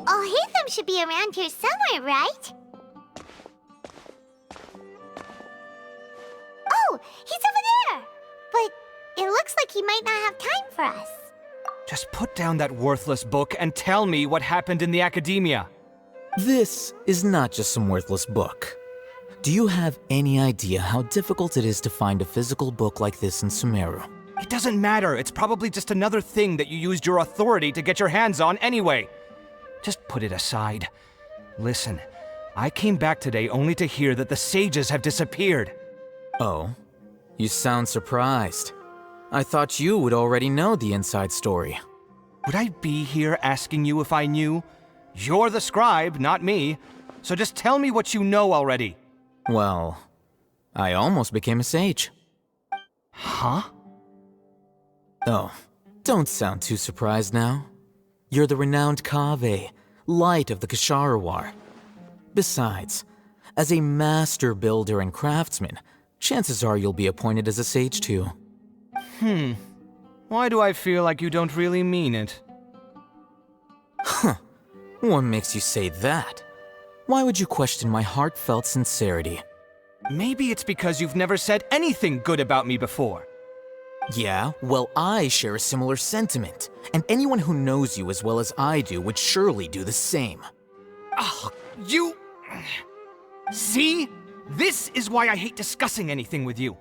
Alhaitham should be around here somewhere, right? Oh, he's over there! But it looks like he might not have time for us. Just put down that worthless book and tell me what happened in the academia. This is not just some worthless book. Do you have any idea how difficult it is to find a physical book like this in Sumeru? It doesn't matter. It's probably just another thing that you used your authority to get your hands on anyway. Just put it aside. Listen, I came back today only to hear that the sages have disappeared. Oh, you sound surprised. I thought you would already know the inside story. Would I be here asking you if I knew? You're the scribe, not me. So just tell me what you know already. Well, I almost became a sage. Huh? Oh, don't sound too surprised now. You're the renowned Kaveh, light of the Ksharawar. Besides, as a master builder and craftsman, chances are you'll be appointed as a sage too. Why do I feel like you don't really mean it? Huh. What makes you say that? Why would you question my heartfelt sincerity? Maybe it's because you've never said anything good about me before. Yeah, well, I share a similar sentiment, and anyone who knows you as well as I do would surely do the same. Oh, you... See? This is why I hate discussing anything with you.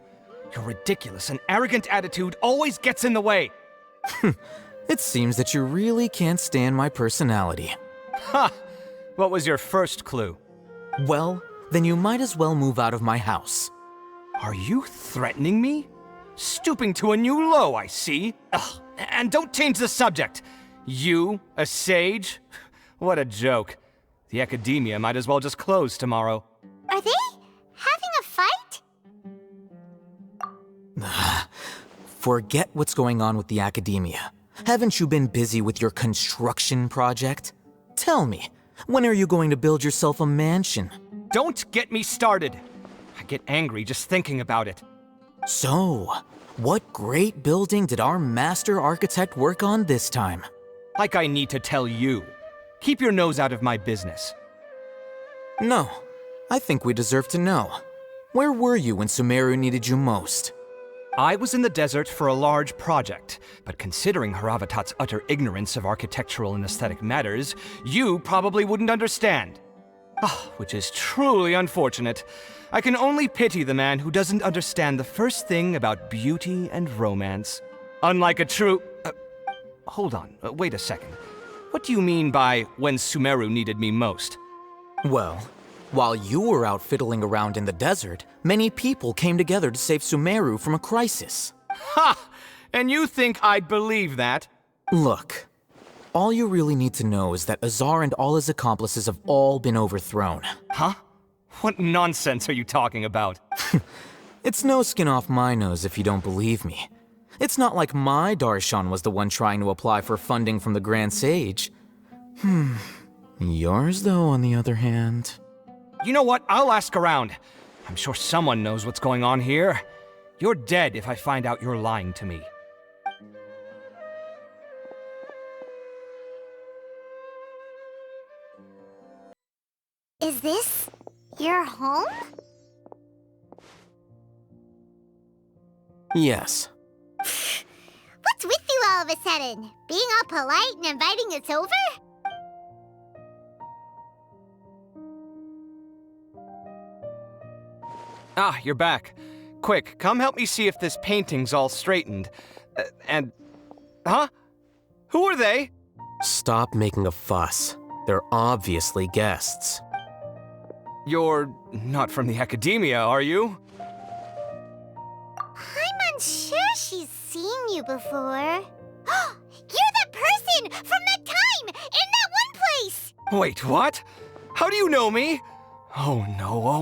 Your ridiculous and arrogant attitude always gets in the way. It seems that you really can't stand my personality. Ha! What was your first clue? Well, then you might as well move out of my house. Are you threatening me? Stooping to a new low, I see. Ugh, and don't change the subject. You, a sage? What a joke. The academia might as well just close tomorrow. Are they having a fight? Forget what's going on with the academia. Haven't you been busy with your construction project? Tell me, when are you going to build yourself a mansion? Don't get me started. I get angry just thinking about it. So, what great building did our master architect work on this time? Like I need to tell you. Keep your nose out of my business. No, I think we deserve to know. Where were you when Sumeru needed you most? I was in the desert for a large project, but considering Haravatat's utter ignorance of architectural and aesthetic matters, you probably wouldn't understand. Which is truly unfortunate. I can only pity the man who doesn't understand the first thing about beauty and romance. Unlike a true... hold on, wait a second. What do you mean by when Sumeru needed me most? Well, while you were out fiddling around in the desert, many people came together to save Sumeru from a crisis. Ha! And you think I'd believe that? Look, all you really need to know is that Azar and all his accomplices have all been overthrown. Huh? What nonsense are you talking about? It's no skin off my nose if you don't believe me. It's not like my Darshan was the one trying to apply for funding from the Grand Sage. Yours, though, on the other hand... You know what? I'll ask around. I'm sure someone knows what's going on here. You're dead if I find out you're lying to me. Is this your home? Yes. What's with you all of a sudden? Being all polite and inviting us over? Ah, you're back. Quick, come help me see if this painting's all straightened. Huh? Who are they? Stop making a fuss. They're obviously guests. You're not from the academia, are you? I'm unsure she's seen you before. You're that person from that time in that one place! Wait, what? How do you know me? Oh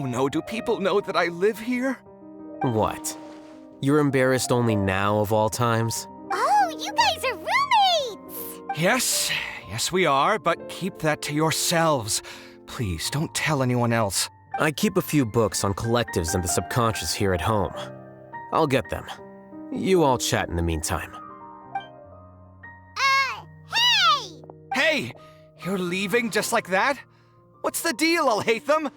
no, do people know that I live here? What? You're embarrassed only now of all times? Oh, you guys are roommates! Yes we are, but keep that to yourselves. Please, don't tell anyone else. I keep a few books on collectives and the subconscious here at home. I'll get them. You all chat in the meantime. Hey! Hey! You're leaving just like that? What's the deal, Alhaitham?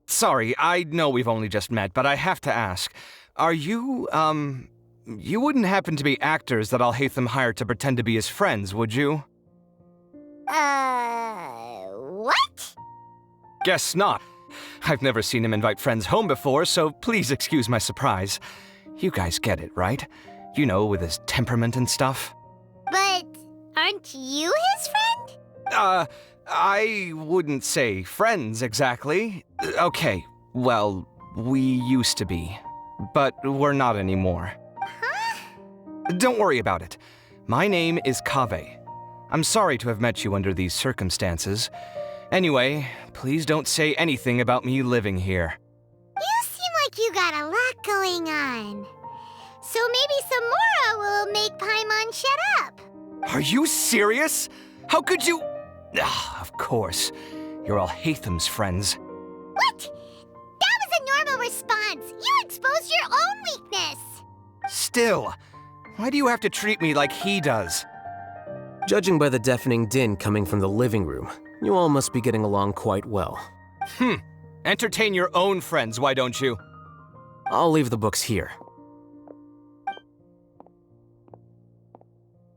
Sorry, I know we've only just met, but I have to ask. Are you, you wouldn't happen to be actors that Alhaitham hired to pretend to be his friends, would you? What? Guess not. I've never seen him invite friends home before, so please excuse my surprise. You guys get it, right? You know, with his temperament and stuff. But aren't you his friend? I wouldn't say friends exactly. Okay, well, we used to be, but we're not anymore. Huh? Don't worry about it. My name is Kaveh. I'm sorry to have met you under these circumstances. Anyway, please don't say anything about me living here. You seem like you got a lot going on. So maybe Samora will make Paimon shut up. Are you serious? How could you? Of course. You're Alhaitham's friends. What? That was a normal response. You exposed your own weakness. Still, why do you have to treat me like he does? Judging by the deafening din coming from the living room, you all must be getting along quite well. Entertain your own friends, why don't you? I'll leave the books here.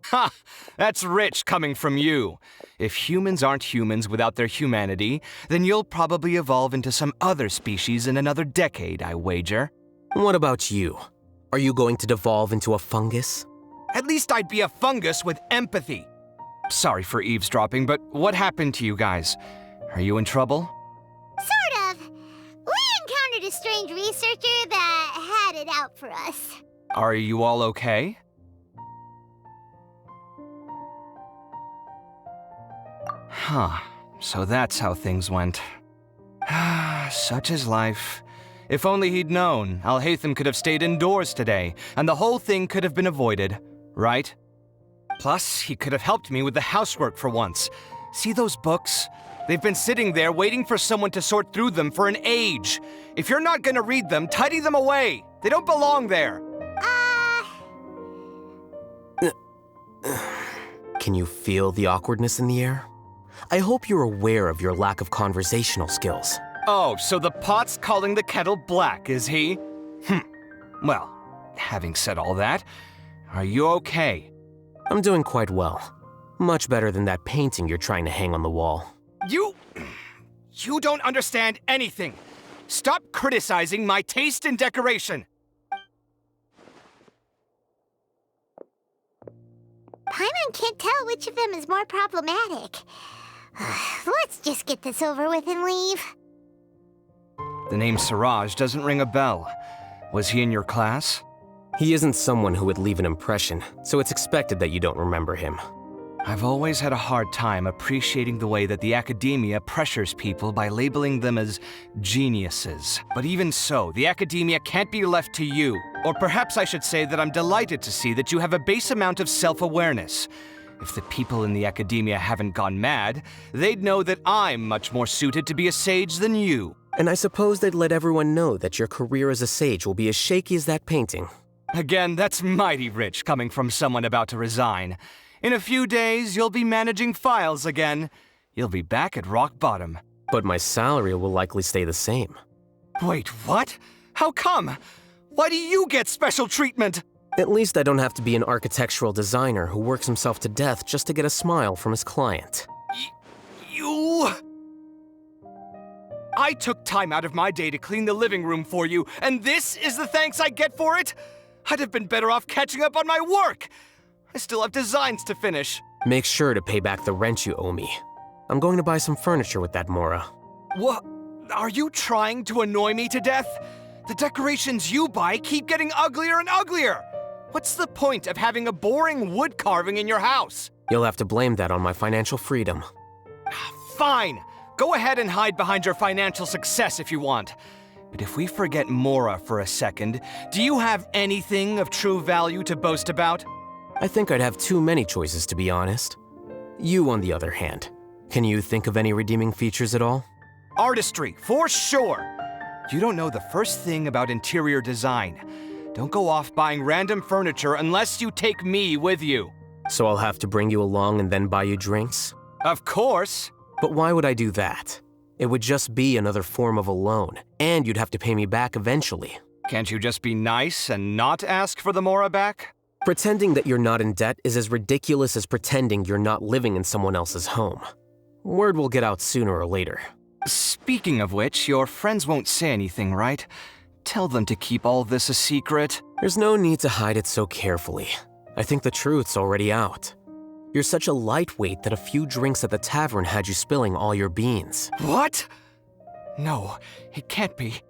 Ha! That's rich coming from you. If humans aren't humans without their humanity, then you'll probably evolve into some other species in another decade, I wager. What about you? Are you going to devolve into a fungus? At least I'd be a fungus with empathy. Sorry for eavesdropping, but what happened to you guys? Are you in trouble? Sort of. We encountered a strange researcher that had it out for us. Are you all okay? Huh. So that's how things went. Such is life. If only he'd known, Alhaitham could have stayed indoors today, and the whole thing could have been avoided, right? Plus, he could have helped me with the housework for once. See those books? They've been sitting there waiting for someone to sort through them for an age. If you're not gonna read them, tidy them away. They don't belong there. Can you feel the awkwardness in the air? I hope you're aware of your lack of conversational skills. Oh, so the pot's calling the kettle black, is he? Well, having said all that, are you okay? I'm doing quite well. Much better than that painting you're trying to hang on the wall. You don't understand anything. Stop criticizing my taste in decoration. Paimon can't tell which of them is more problematic. Let's just get this over with and leave. The name Siraj doesn't ring a bell. Was he in your class? He isn't someone who would leave an impression, so it's expected that you don't remember him. I've always had a hard time appreciating the way that the academia pressures people by labeling them as geniuses. But even so, the academia can't be left to you. Or perhaps I should say that I'm delighted to see that you have a base amount of self-awareness. If the people in the academia haven't gone mad, they'd know that I'm much more suited to be a sage than you. And I suppose they'd let everyone know that your career as a sage will be as shaky as that painting. Again, that's mighty rich coming from someone about to resign. In a few days, you'll be managing files again. You'll be back at rock bottom. But my salary will likely stay the same. Wait, what? How come? Why do you get special treatment? At least I don't have to be an architectural designer who works himself to death just to get a smile from his client. You... I took time out of my day to clean the living room for you, and this is the thanks I get for it? I'd have been better off catching up on my work. I still have designs to finish. Make sure to pay back the rent you owe me. I'm going to buy some furniture with that Mora. What? Are you trying to annoy me to death? The decorations you buy keep getting uglier and uglier. What's the point of having a boring wood carving in your house? You'll have to blame that on my financial freedom. Fine. Go ahead and hide behind your financial success if you want. But if we forget Mora for a second, do you have anything of true value to boast about? I think I'd have too many choices, to be honest. You, on the other hand, can you think of any redeeming features at all? Artistry, for sure. You don't know the first thing about interior design. Don't go off buying random furniture unless you take me with you. So I'll have to bring you along and then buy you drinks? Of course. But why would I do that? It would just be another form of a loan, and you'd have to pay me back eventually. Can't you just be nice and not ask for the Mora back? Pretending that you're not in debt is as ridiculous as pretending you're not living in someone else's home. Word will get out sooner or later. Speaking of which, your friends won't say anything, right? Tell them to keep all this a secret. There's no need to hide it so carefully. I think the truth's already out. You're such a lightweight that a few drinks at the tavern had you spilling all your beans. What? No, it can't be.